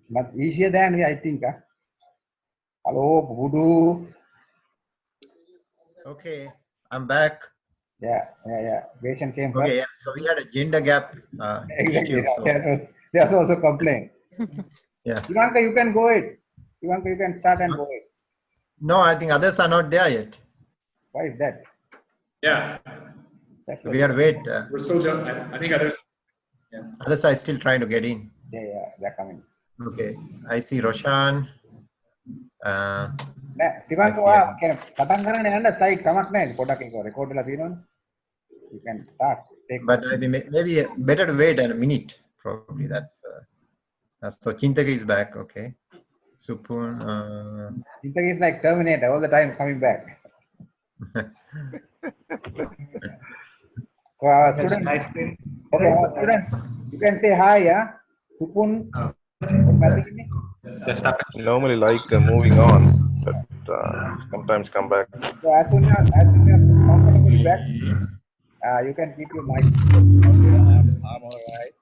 Much easier than we, I think. Hello, Voodoo. Okay, I'm back. Yeah. Patient came first. Okay, yeah. So we had a gender gap Exactly. issue. So. There's also complaint. Yeah. Thiwanka, you can go it. Thiwanka, you can start and go it. No, I think others are not there yet. Why is that? Yeah. So we had to wait. We're still jumping. I think others. Yeah. Others are still trying to get in. Yeah, they're coming. Okay, I see Roshan. Thiwanka, පටන් ගන්න යන්න slide කමක් නැහැ. පොඩක් ඒක record වෙලා තියෙනවනේ. You can start. But maybe better to wait a minute. Probably that's so Chintaka is back. Okay. Supun. Chintaka is like Terminator all the time coming back. So our student, nice screen. Okay, our student, you can say hi, yeah. Supun. Just normally like moving on, but sometimes come back. So as soon as comfortable back, you can keep your mic. I'm all right.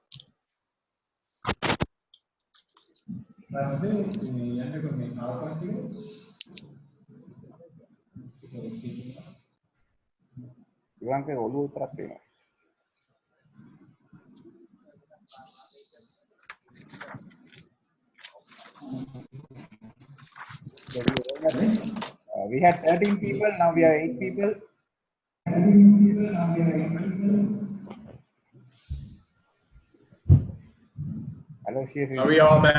Thiwanka ඔළුව උතරක් තියෙනවා. We had 13 people, now we are 8 people. Hello, Chief. Are we all back?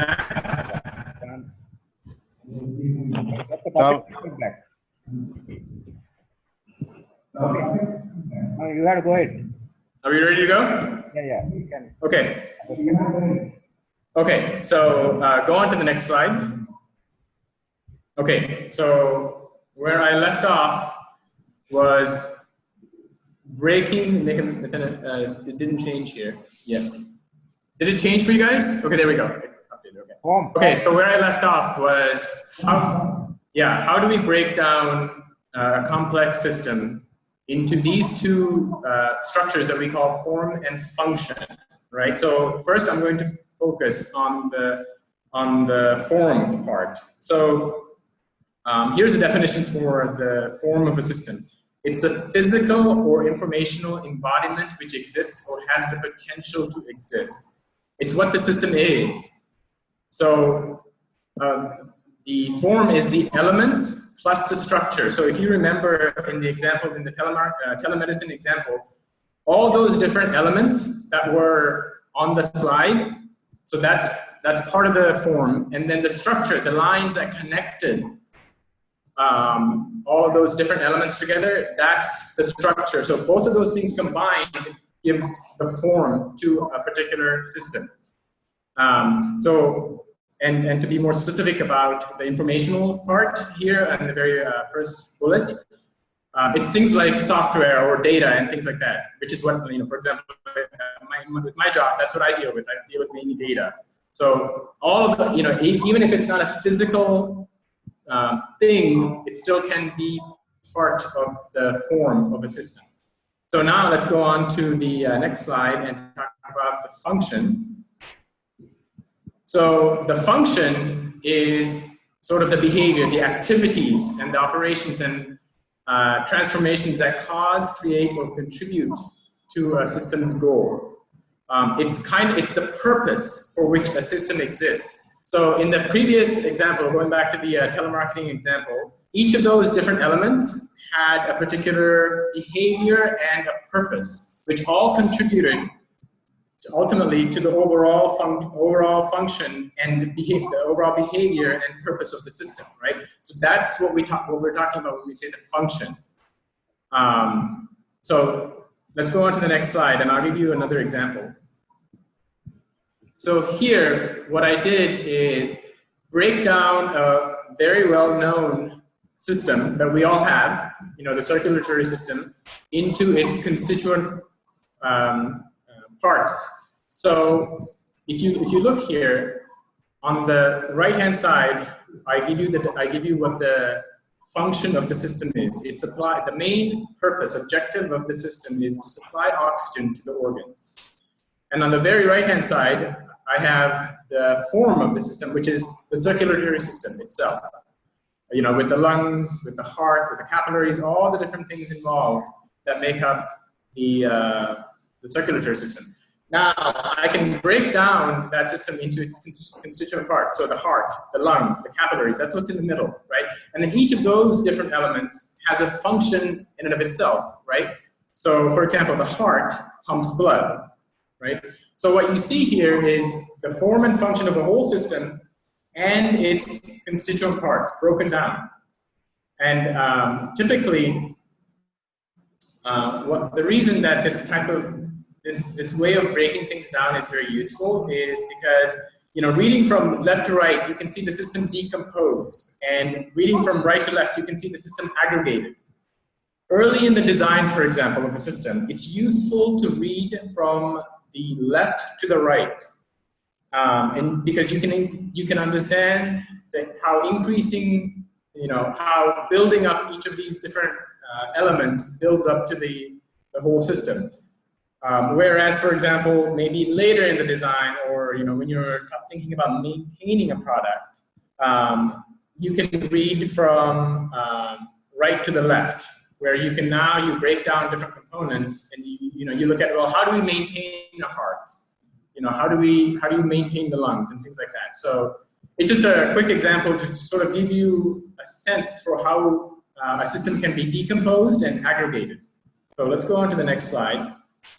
Okay. You have to go ahead. Are we ready to go? Yeah, you can. Okay. Okay, so go on to the next slide. Okay, so where I left off was breaking, it didn't change here yet. Did it change for you guys? Okay, there we go. Okay, so where I left off was, how do we break down a complex system into these two structures that we call form and function, right? So first I'm going to focus on the form part. So here's a definition for the form of a system. It's the physical or informational embodiment which exists or has the potential to exist. It's what the system is. So the form is the elements plus the structure. So if you remember in the example, in the telemedicine example, all those different elements that were on the slide, so that's part of the form. And then the structure, the lines that connected all of those different elements together, that's the structure. So both of those things combined gives the form to a particular system. And to be more specific about the informational part here and the very first bullet, it's things like software or data and things like that, which is what, for example, with my job, that's what I deal with. I deal with mainly data. So all of the, even if it's not a physical thing, it still can be part of the form of a system. So now let's go on to the next slide and talk about the function. So the function is sort of the behavior, the activities and the operations and transformations that cause, create, or contribute to a system's goal. It's the purpose for which a system exists. So in the previous example, going back to the telemarketing example, each of those different elements had a particular behavior and a purpose, which all contributed ultimately to the overall function and the overall behavior and purpose of the system, right? So that's what we're talking about when we say the function. So let's go on to the next slide, and I'll give you another example. So here, what I did is break down a very well-known system that we all have, the circulatory system, into its constituent parts. So if you look here on the right-hand side, I give you what the function of the system is. The main purpose, objective of the system is to supply oxygen to the organs. And on the very right-hand side, I have the form of the system, which is the circulatory system itself. You know, with the lungs, with the heart, with the capillaries, all the different things involved that make up the circulatory system. Now, I can break down that system into its constituent parts. So the heart, the lungs, the capillaries, that's what's in the middle, right? And then each of those different elements has a function in and of itself, right? So, for example, the heart pumps blood, right? So what you see here is the form and function of the whole system and its constituent parts broken down. And typically, the reason that this type of this way of breaking things down is very useful is because, you know, reading from left to right, you can see the system decomposed, and reading from right to left, you can see the system aggregated. Early in the design, for example, of the system, it's useful to read from the left to the right, and because you can understand that how increasing, you know, how building up each of these different elements builds up to the whole system. Whereas, for example, maybe later in the design, or, you know, when you're thinking about maintaining a product, you can read from right to the left, where you can now break down different components, and you look at, well, how do we maintain a heart? You know, how do you maintain the lungs and things like that? So it's just a quick example to sort of give you a sense for how a system can be decomposed and aggregated. So let's go on to the next slide.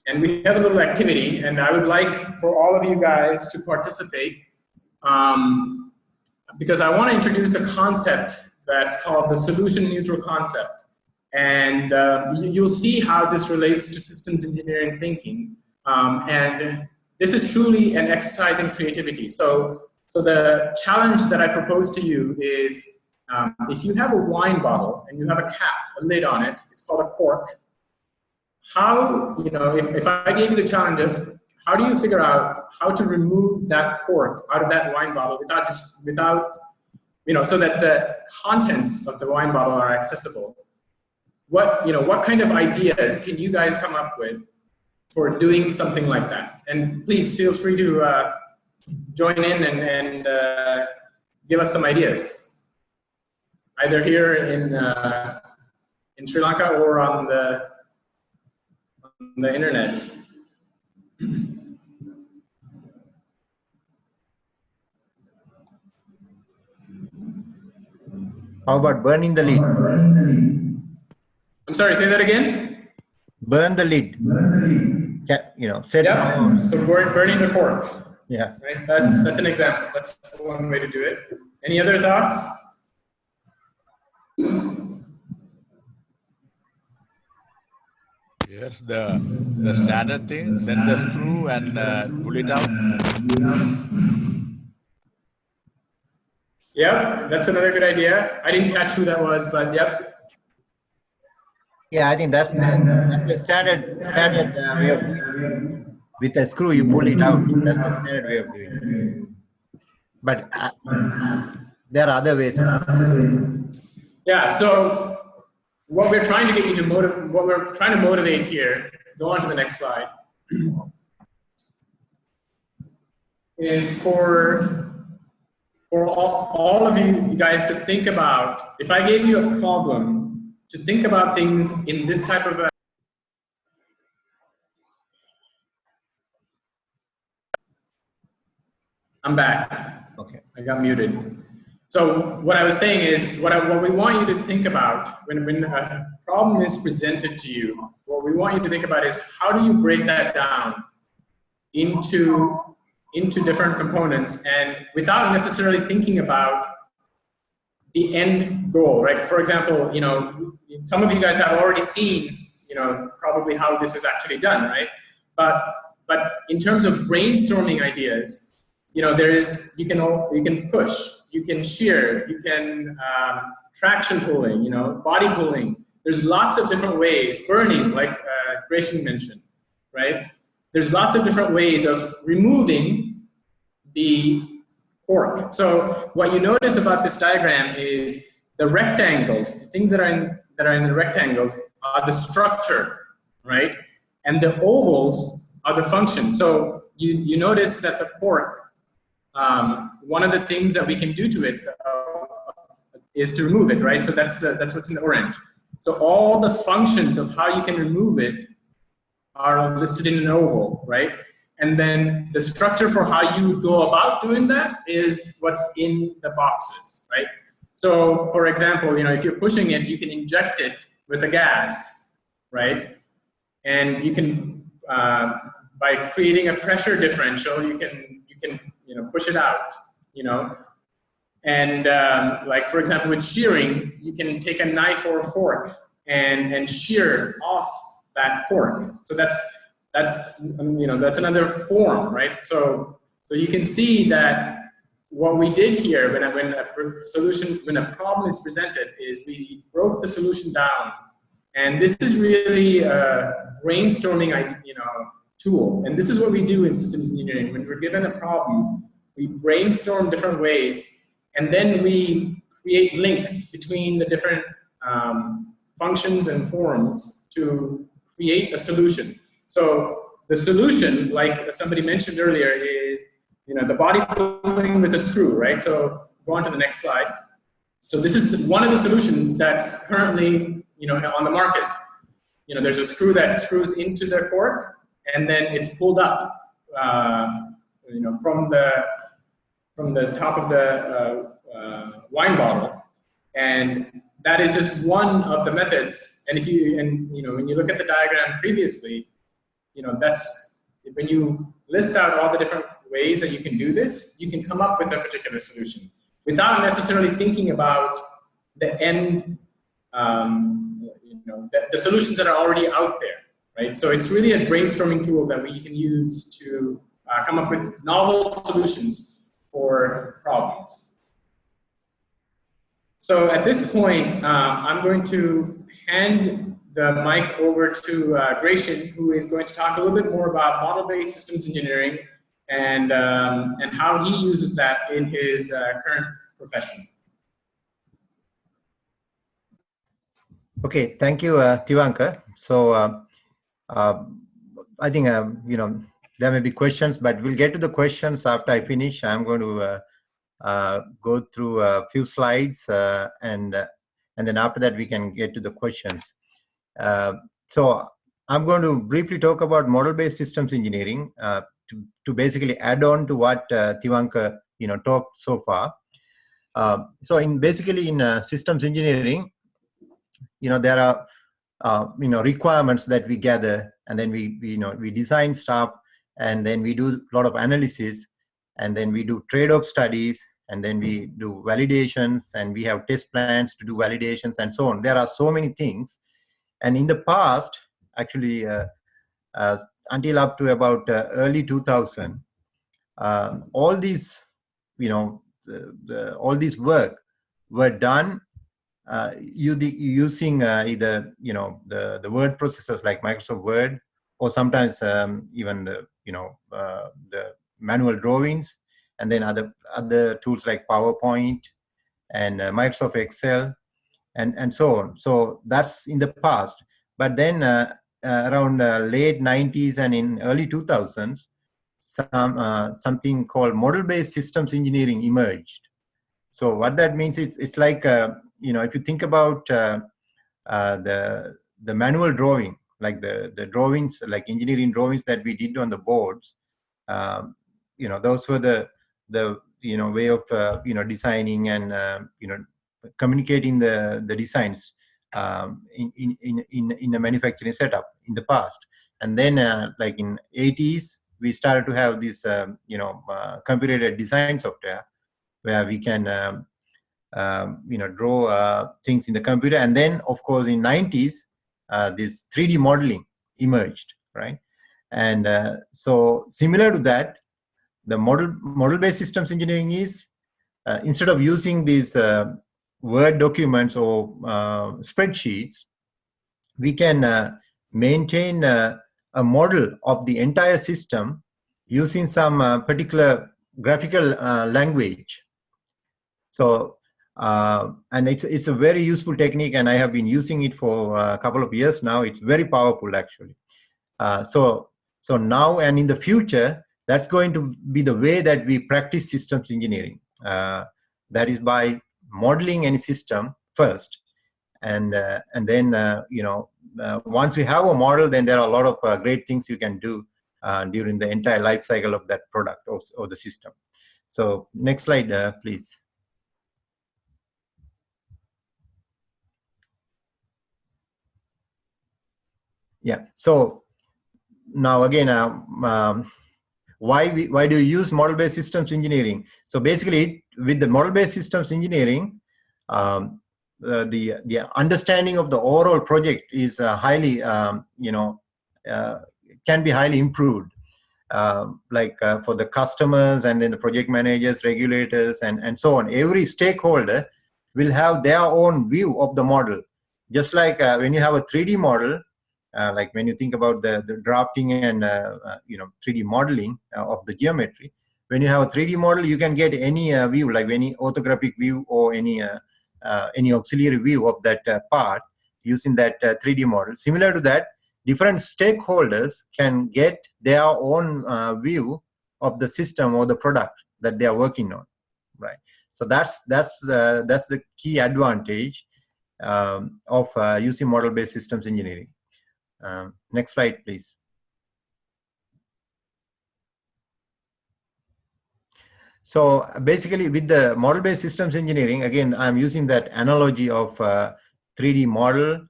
And we have a little activity, and I would like for all of you guys to participate, because I want to introduce a concept that's called the solution neutral concept. And you'll see how this relates to systems engineering thinking. And this is truly an exercise in creativity. So the challenge that I propose to you is, if you have a wine bottle and you have a cap, a lid on it, it's called a cork. How, you know, if I gave you the challenge of how do you figure out how to remove that cork out of that wine bottle without, you know, so that the contents of the wine bottle are accessible? What kind of ideas can you guys come up with for doing something like that? And please feel free to join in and give us some ideas, either here in Sri Lanka or on the internet. How about burning the lid? I'm sorry, say that again? Burn the lid. You know, set. Yeah, so burning the cork. Yeah. Right, that's an example. That's one way to do it. Any other thoughts? Yes, the standard thing, set the screw and pull it out. Yep, that's another good idea. I didn't catch who that was, but yep. Yeah, I think that's the standard way of doing it. With a screw, you pull it out. That's the standard way of doing it. But there are other ways. Yeah. So what we're trying to get you to motivate here. Go on to the next slide. Is for all of you guys to think about. If I gave you a problem, to think about things in this type of a. I'm back. Okay. I got muted. So what I was saying is, what we want you to think about when a problem is presented to you, what we want you to think about is how do you break that down into different components, and without necessarily thinking about the end goal, right? For example, you know, some of you guys have already seen, you know, probably how this is actually done, right? But in terms of brainstorming ideas, you know, you can push, you can shear, you can traction pulling, you know, body pulling. There's lots of different ways. Burning, like Grayson mentioned, right? There's lots of different ways of removing the cork. So what you notice about this diagram is the rectangles, the things that are in the rectangles are the structure, right? And the ovals are the function. So you notice that the cork, one of the things that we can do to it is to remove it, right? So that's what's in the orange. So all the functions of how you can remove it are listed in an oval, right? And then the structure for how you would go about doing that is what's in the boxes, right? So for example, if you're pushing it, you can inject it with a gas, right? And you can, by creating a pressure differential, you can push it out, And like for example, with shearing, you can take a knife or a fork and shear off that cork. So that's another form, right? So you can see that what we did here when a problem is presented is we broke the solution down, and this is really a brainstorming tool. And this is what we do in systems engineering. When we're given a problem, we brainstorm different ways, and then we create links between the different functions and forms to create a solution. So the solution, like somebody mentioned earlier, is the body pulling with a screw, right? So go on to the next slide. So this is one of the solutions that's currently on the market. There's a screw that screws into the cork, and then it's pulled up from the top of the wine bottle, and that is just one of the methods. And when you look at the diagram previously, that's when you list out all the different ways that you can do this, you can come up with a particular solution without necessarily thinking about the end, the solutions that are already out there, right? So it's really a brainstorming tool that we can use to come up with novel solutions for problems. So at this point, I'm going to hand the mic over to Gratian, who is going to talk a little bit more about model-based systems engineering and how he uses that in his current profession. Okay, thank you, Thiwanka. So I think there may be questions, but we'll get to the questions after I finish. I'm going to go through a few slides, and then after that we can get to the questions. So I'm going to briefly talk about model-based systems engineering to basically add on to what Thiwanka talked so far. So basically in systems engineering, there are requirements that we gather, and then we design stuff, and then we do a lot of analysis, and then we do trade-off studies, and then we do validations, and we have test plans to do validations, and so on. There are so many things. And in the past, actually, until up to about early 2000, all these, all this work were done using either the word processors like Microsoft Word, or sometimes even the manual drawings, and then other tools like PowerPoint and Microsoft Excel, and so on. So that's in the past. But then around late 90s and in early 2000s, something called model-based systems engineering emerged. So what that means, it's like if you think about the manual drawing, like the drawings, like engineering drawings that we did on the boards, those were the way of designing and communicating the designs in a manufacturing setup in the past. And then like in 80s, we started to have this computer-aided design software where we can draw things in the computer. And then of course in 90s, this 3D modeling emerged, right? And so similar to that, the model-based systems engineering is instead of using these Word documents or spreadsheets, we can maintain a model of the entire system using some particular graphical language. So, and it's a very useful technique, and I have been using it for a couple of years now. It's very powerful, actually. So now and in the future, that's going to be the way that we practice systems engineering. That is by modeling any system first, and then once we have a model, then there are a lot of great things you can do during the entire life cycle of that product or the system. So next slide, please. Yeah. So now again, why do you use model-based systems engineering? So basically, with the model-based systems engineering, the understanding of the overall project is highly, can be highly improved. For the customers and then the project managers, regulators, and so on. Every stakeholder will have their own view of the model. Just like when you have a 3D model, like when you think about the drafting and 3D modeling of the geometry, when you have a 3D model, you can get any view, like any orthographic view or any auxiliary view of that part using that 3D model. Similar to that, different stakeholders can get their own view of the system or the product that they are working on, right? So that's the key advantage of using model-based systems engineering. Next slide, please. So basically, with the model-based systems engineering, again, I'm using that analogy of 3D model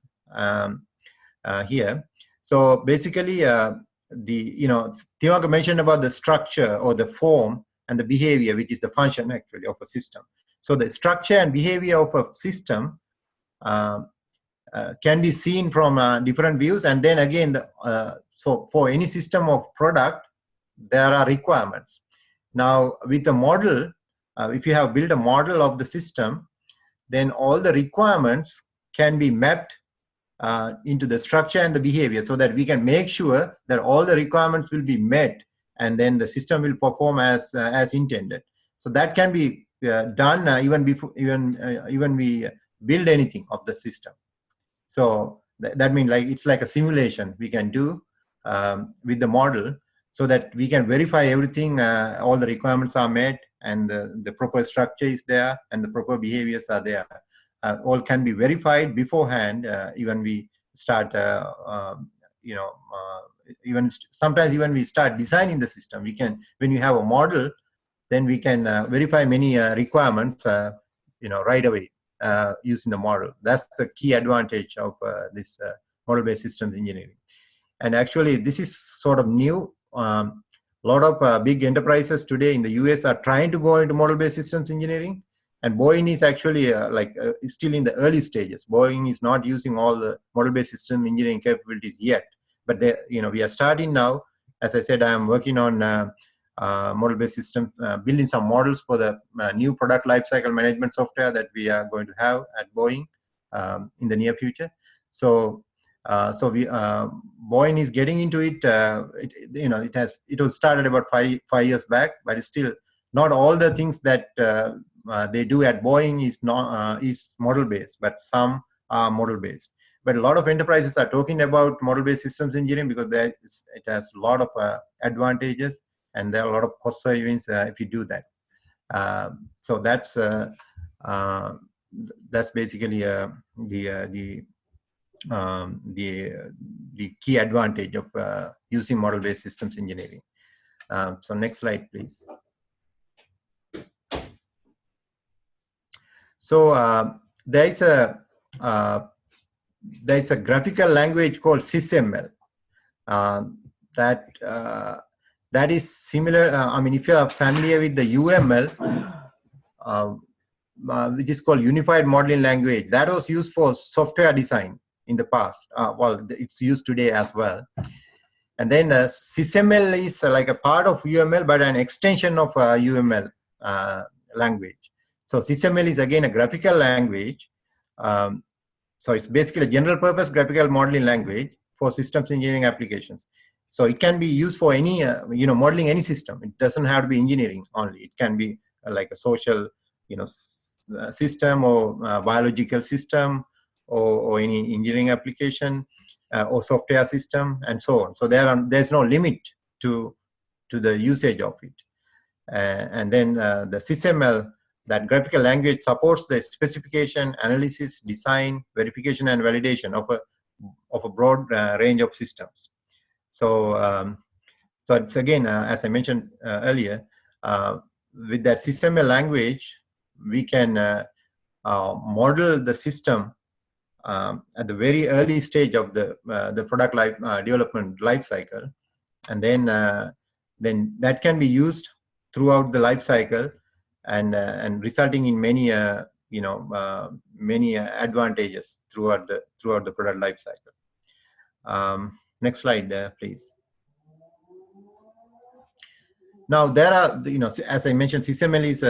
here. So basically, Thiwanka mentioned about the structure or the form and the behavior, which is the function actually of a system. So the structure and behavior of a system can be seen from different views. And then again, so for any system of product, there are requirements. Now with the model, if you have built a model of the system, then all the requirements can be mapped into the structure and the behavior, so that we can make sure that all the requirements will be met, and then the system will perform as intended. So that can be done even before even we build anything of the system. So that means like it's like a simulation we can do with the model, so that we can verify everything, all the requirements are met, and the proper structure is there, and the proper behaviors are there. All can be verified beforehand. Even we start, sometimes even we start designing the system. We can, when you have a model, then we can verify many requirements, right away using the model. That's the key advantage of this model-based systems engineering. And actually, this is sort of new. A lot of big enterprises today in the US are trying to go into model-based systems engineering. And Boeing is actually still in the early stages. Boeing is not using all the model-based system engineering capabilities yet. But we are starting now. As I said, I am working on model-based system, building some models for the new product lifecycle management software that we are going to have at Boeing in the near future. So Boeing is getting into it. It was started about five years back, but it's still not all the things that they do at Boeing is model-based, but some are model-based. But a lot of enterprises are talking about model-based systems engineering because it has a lot of advantages, and there are a lot of cost savings if you do that. So that's basically the key advantage of using model-based systems engineering. So next slide, please. So there's a graphical language called SysML that is similar. I mean, if you are familiar with the UML, which is called Unified Modeling Language, that was used for software design in the past. Well, it's used today as well. And then SysML is like a part of UML, but an extension of UML language. So SysML is again a graphical language. So it's basically a general purpose graphical modeling language for systems engineering applications. So it can be used for any, modeling any system. It doesn't have to be engineering only. It can be like a social, system, or biological system, or any engineering application, or software system, and so on. So there's no limit to to the usage of it. And then the SysML, that graphical language, supports the specification, analysis, design, verification, and validation of a broad range of systems. So, so it's again, as I mentioned earlier, with that SysML language, we can model the system at the very early stage of the product development life cycle, and then that can be used throughout the life cycle, and resulting in many many advantages throughout the product life cycle. Next slide, please. Now there are, as I mentioned, SysML is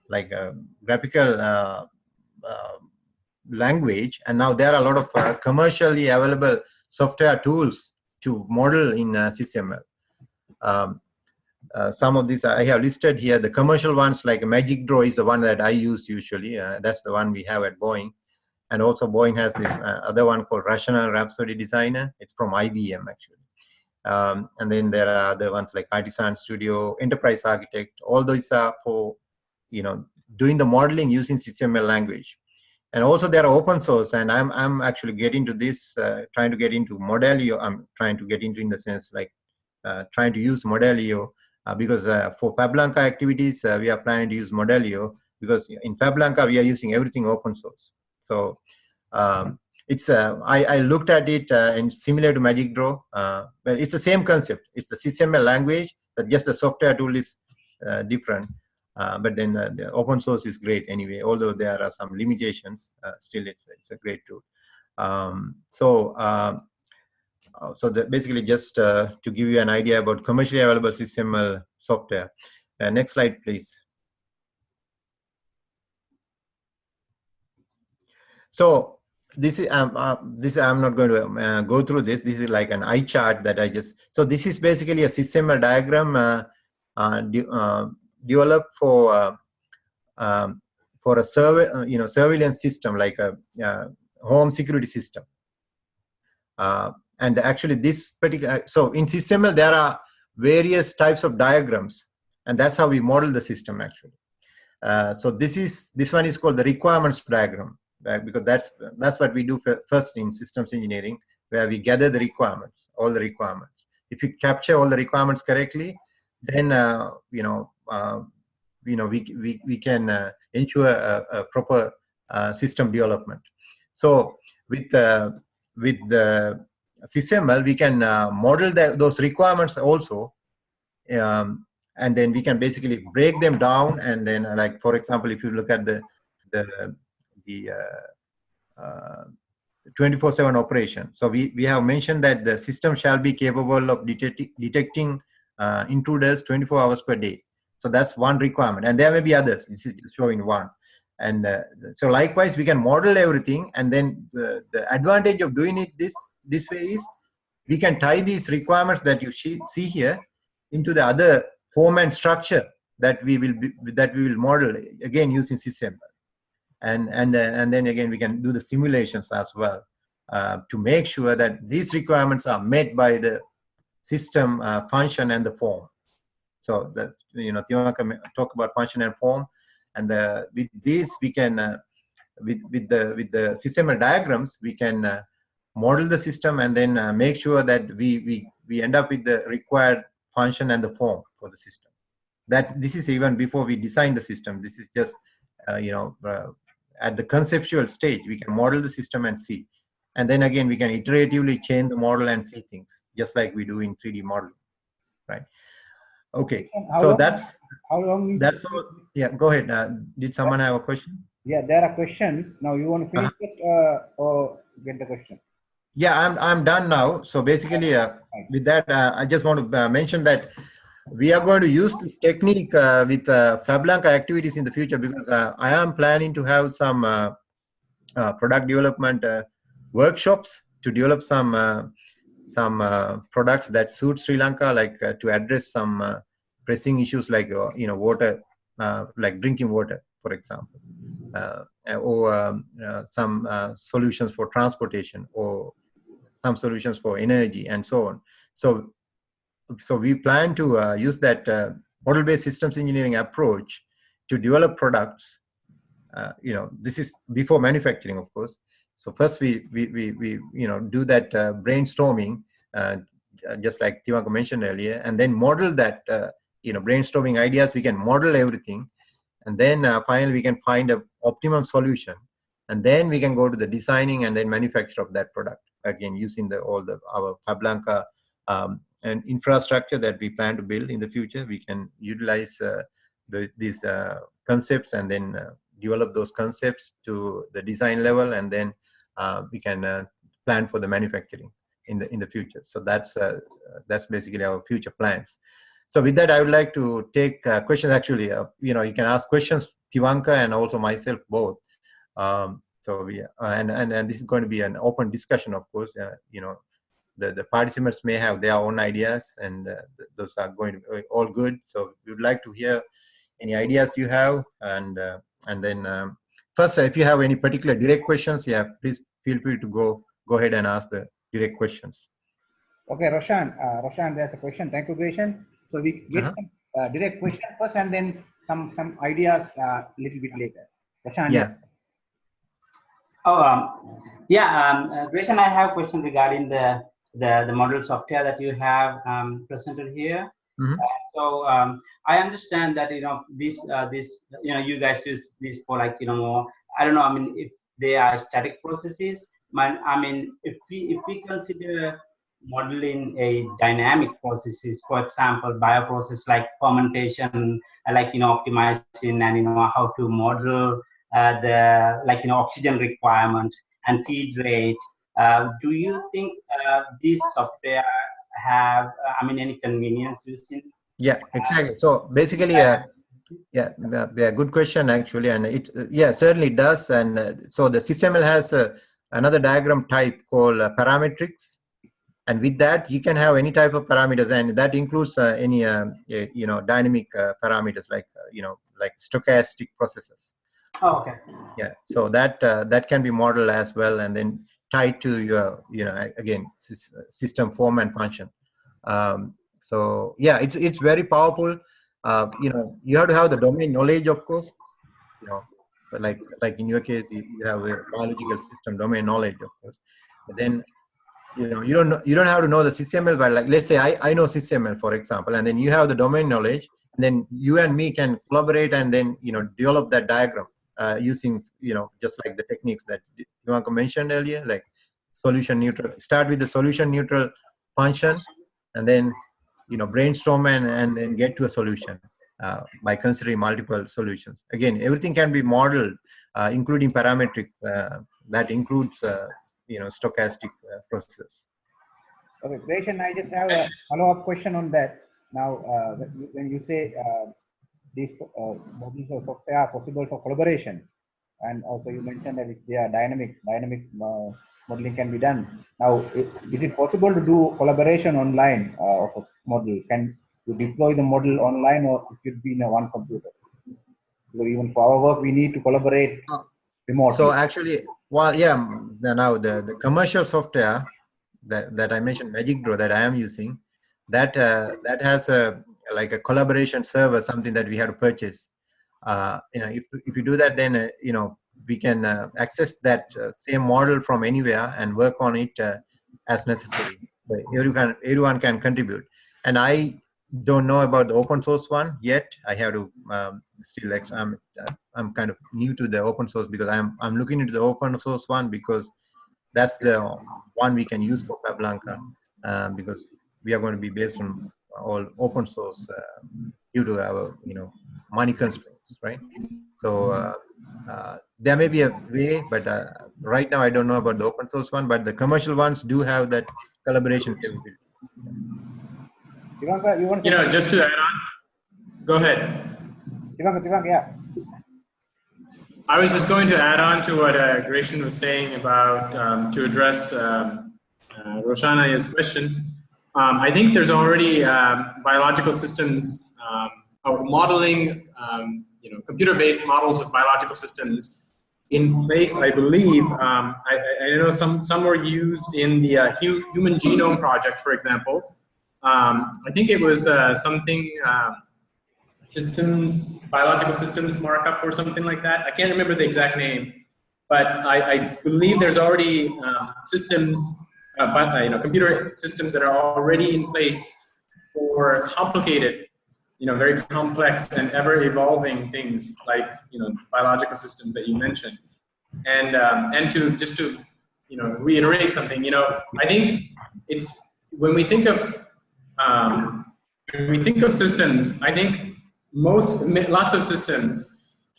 like a graphical language, and now there are a lot of commercially available software tools to model in SysML. Some of these I have listed here. The commercial ones, like Magic Draw, is the one that I use usually. That's the one we have at Boeing. And also Boeing has this other one called Rational Rhapsody Designer. It's from IBM actually. And then there are other ones like Artisan Studio, Enterprise Architect. All those are for doing the modeling using SysML language. And also there are open source, and I'm actually getting to this, trying to get into Modelio. I'm trying to get into, in the sense like trying to use Modelio because for FabLanka activities we are planning to use Modelio, because in FabLanka we are using everything open source. So it's I looked at it and similar to Magic Draw, but it's the same concept. It's the SysML language, but just the software tool is different. But then the open source is great anyway, although there are some limitations. Still, it's a great tool. So basically, just to give you an idea about commercially available SysML software. Next slide, please. So this is I'm not going to go through this. This is like an eye chart that I just. So this is basically a SysML diagram developed for a surveillance system, like a home security system. And actually this particular, so in SysML there are various types of diagrams, and that's how we model the system actually. So this one is called the requirements diagram, right? Because that's what we do first in systems engineering, where we gather the requirements, all the requirements. If you capture all the requirements correctly, then we can ensure a proper system development. So with the SysML, we can model those requirements also, and then we can basically break them down. And then, like for example, if you look at the 24/7 operation, so we have mentioned that the system shall be capable of detecting intruders 24 hours per day. So that's one requirement, and there may be others. This is just showing one. And so likewise, we can model everything, and then the advantage of doing it this way is we can tie these requirements that you see here into the other form and structure that we will model again using SysML. And then again we can do the simulations as well to make sure that these requirements are met by the system function and the form. So that Thiwanka talk about function and form, and with this we can with the SysML diagrams we can model the system, and then make sure that we end up with the required function and the form for the system. This is even before we design the system. This is just at the conceptual stage we can model the system and see, and then again we can iteratively change the model and see things just like we do in 3D modeling, right? Okay, so that's all. Yeah, go ahead. Did someone have a question? Yeah, there are questions. Now you want to finish it or get the question? Yeah, I'm done now. So basically, with that, I just want to mention that we are going to use this technique with FabLanka activities in the future, because I am planning to have some product development workshops to develop some products that suit Sri Lanka, like to address some pressing issues like water, like drinking water, for example, or some solutions for transportation, or some solutions for energy, and so on. So so we plan to use that model-based systems engineering approach to develop products. This is before manufacturing, of course. So first we do that brainstorming, just like Thiwanka mentioned earlier, and then model that brainstorming ideas. We can model everything, and then finally we can find an optimum solution, and then we can go to the designing and then manufacture of that product, again using our FabLanka and infrastructure that we plan to build in the future. We can utilize these concepts and then develop those concepts to the design level, and then we can plan for the manufacturing in the future. So that's basically our future plans. So with that, I would like to take questions. Actually, you can ask questions, Thiwanka and also myself both. So we and this is going to be an open discussion, of course. The participants may have their own ideas, and those are going to be all good. So we would like to hear any ideas you have, and then first, if you have any particular direct questions, please feel free to go ahead and ask the direct questions. Okay, Roshan, there's a question. Thank you, Greshan. So we get some direct question first, and then some ideas a little bit later. Roshan, yeah. Greshan, I have a question regarding the model software that you have presented here. Mm-hmm. So I understand that you guys use this for like more, I don't know, I mean, if they are static processes. I mean, if we consider modeling a dynamic processes, for example, bioprocess like fermentation, like optimizing, and how to model the oxygen requirement and feed rate. Do you think this software have any convenience using? Yeah, exactly. So basically, good question actually, and it certainly does. And so the SysML has another diagram type called parametrics, and with that you can have any type of parameters, and that includes any dynamic parameters like like stochastic processes. Oh, okay. Yeah, so that can be modeled as well, and then tied to your again system form and function. So yeah, it's very powerful. You have to have the domain knowledge, of course. But like in your case, you have a biological system domain knowledge, of course. But then you don't have to know the SysML, but like let's say I know SysML, for example, and then you have the domain knowledge, and then you and me can collaborate and then develop that diagram using just like the techniques that Thiwanka mentioned earlier, like solution neutral. Start with the solution neutral function, and then brainstorm and then get to a solution by considering multiple solutions. Again, everything can be modeled, including parametric. That includes stochastic process. Okay, Greshan, I just have a follow-up question on that. Now, when you say these models of software are possible for collaboration, and also you mentioned that if they are dynamic modeling can be done. Now, is it possible to do collaboration online of a model? Can you deploy the model online, or it should be in one computer? So even for our work, we need to collaborate remotely. So actually, now the commercial software that I mentioned, MagicDraw, that I am using, that has a collaboration server, something that we have to purchase. If you do that, then we can access that same model from anywhere and work on it as necessary. But everyone can contribute. And I don't know about the open source one yet. I have to still I'm kind of new to the open source, because I'm looking into the open source one, because that's the one we can use for FabLanka, because we are going to be based on all open source due to our money constraints, right? So there may be a way, but right now I don't know about the open source one, but the commercial ones do have that collaboration capability. Thiwanka, just to add on, go ahead. Thiwanka, yeah. I was just going to add on to what Greshan was saying about to address Roshana's question. I think there's already biological systems modeling, computer-based models of biological systems in place. I believe I know some were used in the Human Genome Project, for example. I think it was something systems, biological systems markup or something like that. I can't remember the exact name, but I believe there's already systems, computer systems that are already in place for complicated, very complex and ever evolving things like, biological systems that you mentioned. And to just to, reiterate something, I think it's, when we think of systems, I think lots of systems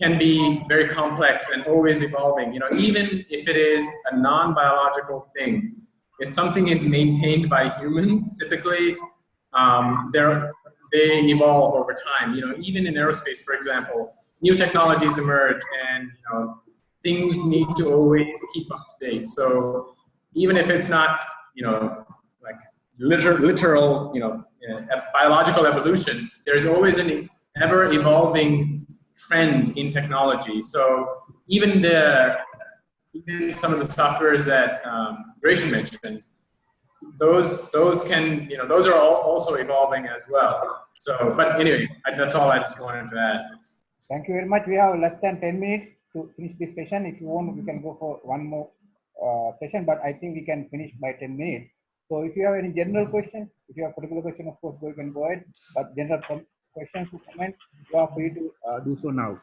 can be very complex and always evolving. Even if it is a non-biological thing, if something is maintained by humans, typically they evolve over time. Even in aerospace, for example, new technologies emerge, and things need to always keep up to date. So even if it's not, like literal, biological evolution, there's always an ever evolving trend in technology. So even some of the softwares that Gratian mentioned, those can, those are also evolving as well. So, but anyway, that's all I just wanted to add. Thank you very much. We have less than 10 minutes to finish this session. If you want, we can go for one more session, but I think we can finish by 10 minutes. So if you have any general question, if you have a particular question, of course, you can go ahead. But general questions to comment, you are free to do so now.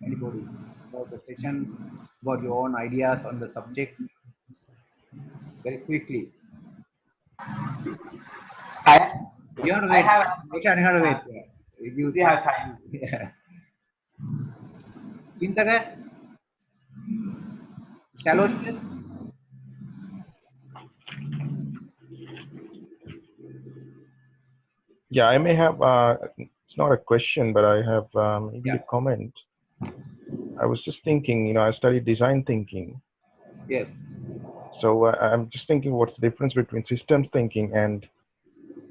Anybody about the session, about your own ideas on the subject, very quickly. You have to wait. You have time. Yeah. Thiwanka, shallow. Yeah, I may have, it's not a question, but I have maybe a comment. I was just thinking, I studied design thinking. Yes. So I'm just thinking, what's the difference between systems thinking and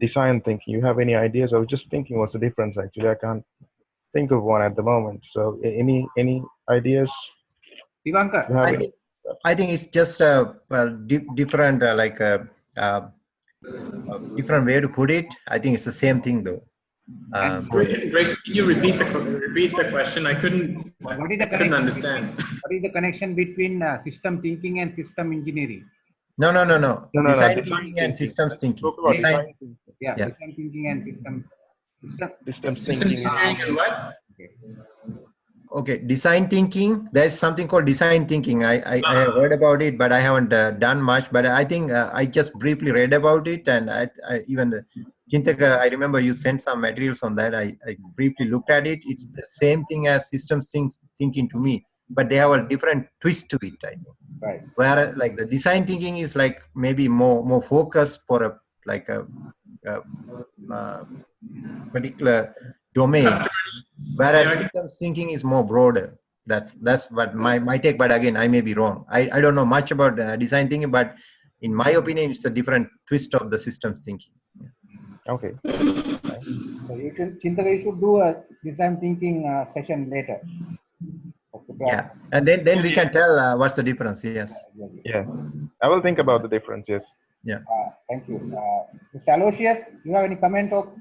design thinking? You have any ideas? I was just thinking, what's the difference actually? I can't think of one at the moment. So any ideas? Thiwanka? I think it's just a different, different way to put it. I think it's the same thing though. Grace, can you repeat the question? I couldn't understand. What is the connection between system thinking and system engineering? No. Design design thinking and systems thinking. Design thinking and systems System thinking. engineering and what? Okay, design thinking. There's something called design thinking. I have heard about it, but I haven't done much. But I think I just briefly read about it, and I even Thiwanka, I remember you sent some materials on that. I briefly looked at it. It's the same thing as systems thinking to me, but they have a different twist to it, I think. Right. Where like the design thinking is like maybe more focused for a particular domain, whereas systems thinking is more broader. That's what my take, but again, I may be wrong. I don't know much about design thinking, but in my opinion, it's a different twist of the systems thinking. Okay. So you should do a design thinking session later. Yeah, and then we can tell what's the difference. Yes. Yeah, I will think about the difference. Yes. Yeah. Thank you. Mr. Aloysius, you have any comment or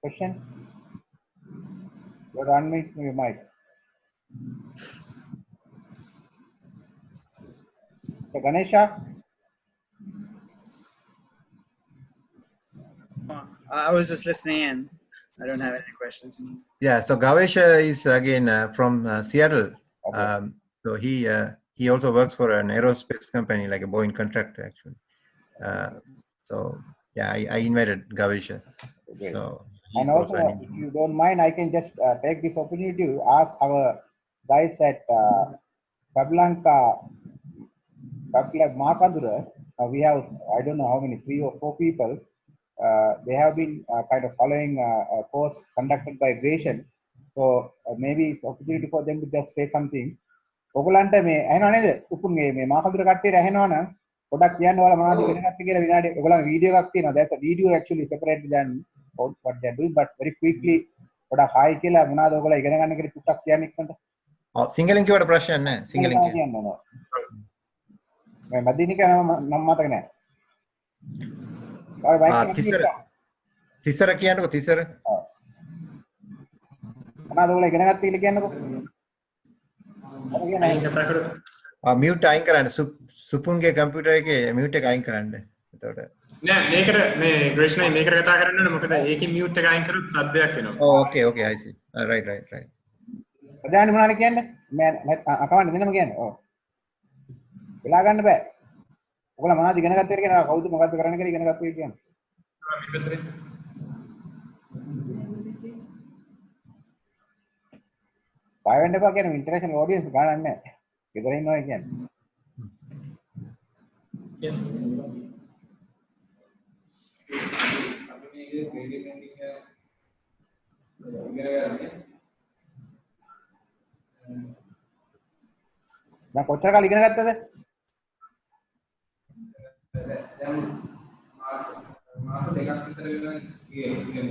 question? You're unmute your mic. So Ganesha? I was just listening in. I don't have any questions. Yeah. So Gavesha is again from Seattle. Okay. So he also works for an aerospace company, like a Boeing contractor, actually. So yeah, I invited Gavesha. Okay. So and also, if you don't mind, I can just take this opportunity to ask our guys at FabLab Makandura. We have, I don't know how many, 3 or 4 people. They have been kind of following a course conducted by Gratian. So maybe it's opportunity for them to just say something. ඔගලන්ට මේ අහනවා නේද? සුපුන්ගේ මේ මාකන්දුර කට්ටියට අහනවා නම් පොඩක් කියන්න ඔයාලා මොනවද ඉගෙන ගත්තේ කියලා විනාඩි ඔයගොල්ලන් වීඩියෝ එකක් තියෙනවා. That's a video actually separately than what they are doing, but very quickly පොඩක් හායි කියලා මොනවද ඔයගොල්ලෝ ඉගෙන ගන්න කියලා පුටක් කියන්න ඉක්මනට. සිංහලෙන් කියවට ප්‍රශ්නයක් නැහැ. සිංහලෙන් කියන්න. මම මදිනික නම් මතක නැහැ. තිසර කියන්නකො තිසර. මොනවද ඔයගොල්ලෝ ඉගෙන ගත්තේ කියලා කියන්නකො. මියුට් අයින් කරන්න සුපුන්ගේ කම්පියුටර් එකේ මියුට් එක අයින් කරන්න. එතකොට නෑ මේකට මේ ග්‍රේෂ්ණයි මේකට කතා කරන්න ඕනේ මොකද ඒකේ මියුට් එක අයින් කරොත් සද්දයක් එනවා. ඕකේ I see. Right. ප්‍රධානි මොනවද කියන්නේ? මම අකවන්න දෙන්නම කියන්නේ. ඔව්. වෙලා ගන්න බෑ. ඔයගොල්ලෝ මොනවද ඉගෙන ගත්තේ කියලා කවුද මොකද්ද කරන්න කියලා ඉගෙන ගත්තේ කියන්නේ. බය වෙන්න එපා කියන්නේ ඉන්ටර්නැෂනල් ඔඩියන්ස් ගණන් නැහැ. ගෙදර ඉන්නවා කියන්නේ. දැන් කොච්චර කාලෙ ඉගෙන ගත්තද? දැන් මාස දෙකක් විතර වෙනවා ඉගෙන.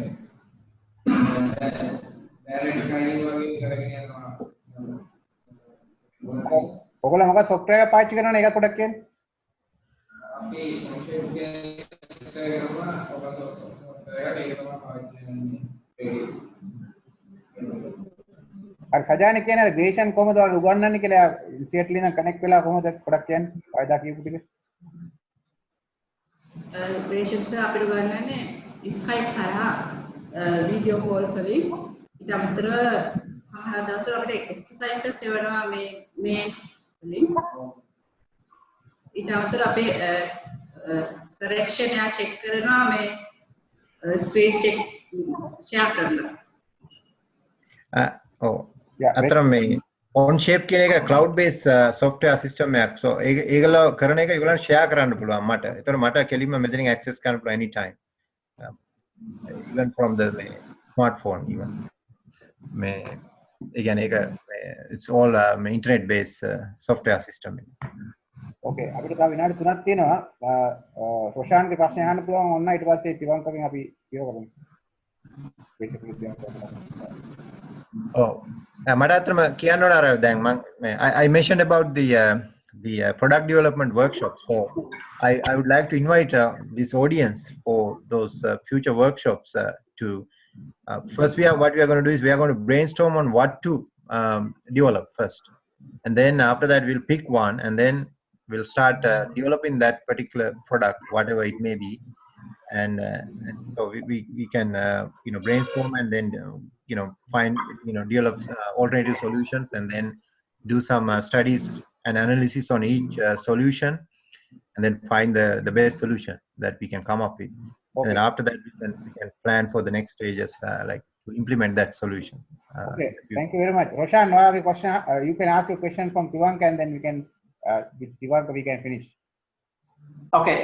දැන් ඩිසයිනින් වගේ කරගෙන යනවා. ඔයගොල්ලෝ මොකක් software එක පාවිච්චි කරනවනේ ඒක පොඩ්ඩක් කියන්න. අපි software කරනවා open source software එක ඒක තමයි පාවිච්චි කරන්නේ. අර සජානි කියන්නේ අර ග්‍රේෂන් කොහොමද ඔයාලා උගන්වන්නේ කියලා ඉන්සියට්ලි නම් කනෙක්ට් වෙලා කොහොමද පොඩ්ඩක් කියන්න. වයිදා කියපු ටික. ග්‍රේෂන් සර් අපිට උගන්වන්නේ Skype හරහා වීඩියෝ කෝල්ස් වලින් ඊට අමතරව සමහර දවස්වල අපිට එක්සර්සයිසස් එවනවා මේ මේල්ස් වලින් ඊට අමතරව අපේ කරෙක්ෂන් එක චෙක් කරනවා මේ ස්ක්‍රීන් චෙක් ෂෙයා කරලා අතර මේ on shape කියන එක cloud based software system එකක්. so ඒගොල්ලෝ කරන එක ඒගොල්ලන් share කරන්න පුළුවන් මට. ඒතර මට කෙලින්ම මෙතනින් access කරන්න පුළුවන් anytime. even from the smartphone even. මේ ඒ කියන්නේ ඒක it's all internet based software system. okay අපිට තව විනාඩි 3ක් තියෙනවා. රොෂාන්ගේ ප්‍රශ්න අහන්න පුළුවන් ඔන්න ඊට පස්සේ තිවංකගෙන් අපි ඉවර කරමු. මට අතරම කියන්න ඕන අර දැන් මම I mentioned about the product development workshop. So I would like to invite this audience for those future workshops to first what we are going to do is we are going to brainstorm on what to develop first, and then after that we'll pick one and then we'll start developing that particular product whatever it may be, and so we can brainstorm and then find develop alternative solutions and then do some studies and analysis on each solution and then find the best solution that we can come up with. Okay. And then after that we can plan for the next stages like to implement that solution. Okay, thank you very much. Roshan, now have a question. You can ask your question from Thiwanka and then we can with Thiwanka we can finish. Okay.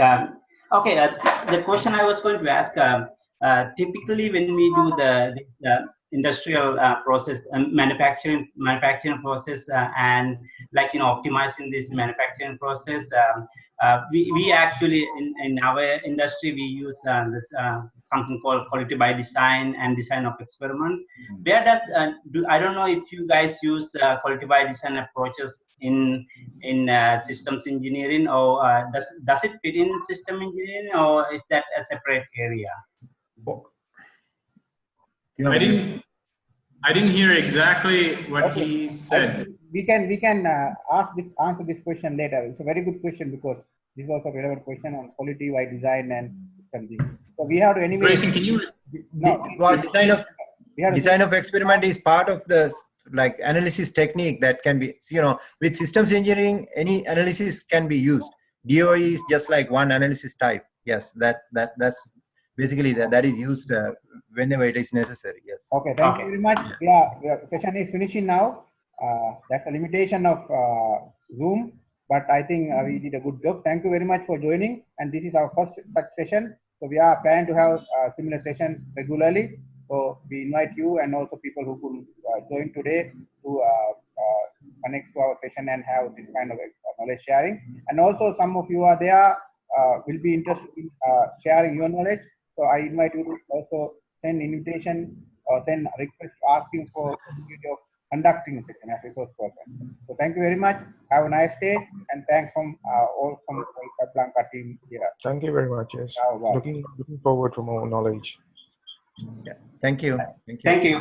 The question I was going to ask, typically when we do the industrial process and manufacturing process and optimizing this manufacturing process, we actually in our industry we use this something called quality by design and design of experiment. Where does I don't know if you guys use quality by design approaches in systems engineering, or does it fit in system engineering, or is that a separate area? I didn't hear exactly what he said. We can answer this question later. It's a very good question because this is also a relevant question on quality by design and something. So we have to anyway. Grayson, can you? Design of experiment is part of the analysis technique that can be with systems engineering any analysis can be used. DOE is just like one analysis type. Yes, that's basically that is used whenever it is necessary. Yes. Okay, thank you very much. Yeah, session is finishing now. That's a limitation of Zoom, but I think we did a good job. Thank you very much for joining, and this is our first such session. So we are planning to have similar sessions regularly. So we invite you and also people who could join today to connect to our session and have this kind of knowledge sharing. And also some of you are there will be interested in sharing your knowledge. So I invite you to also send invitation or send request asking for possibility of conducting the session as resource person. So thank you very much. Have a nice day, and thanks from all from the FabLanka team here. Thank you very much. Yes. Looking forward for more knowledge. Yeah. Thank you. Thank you.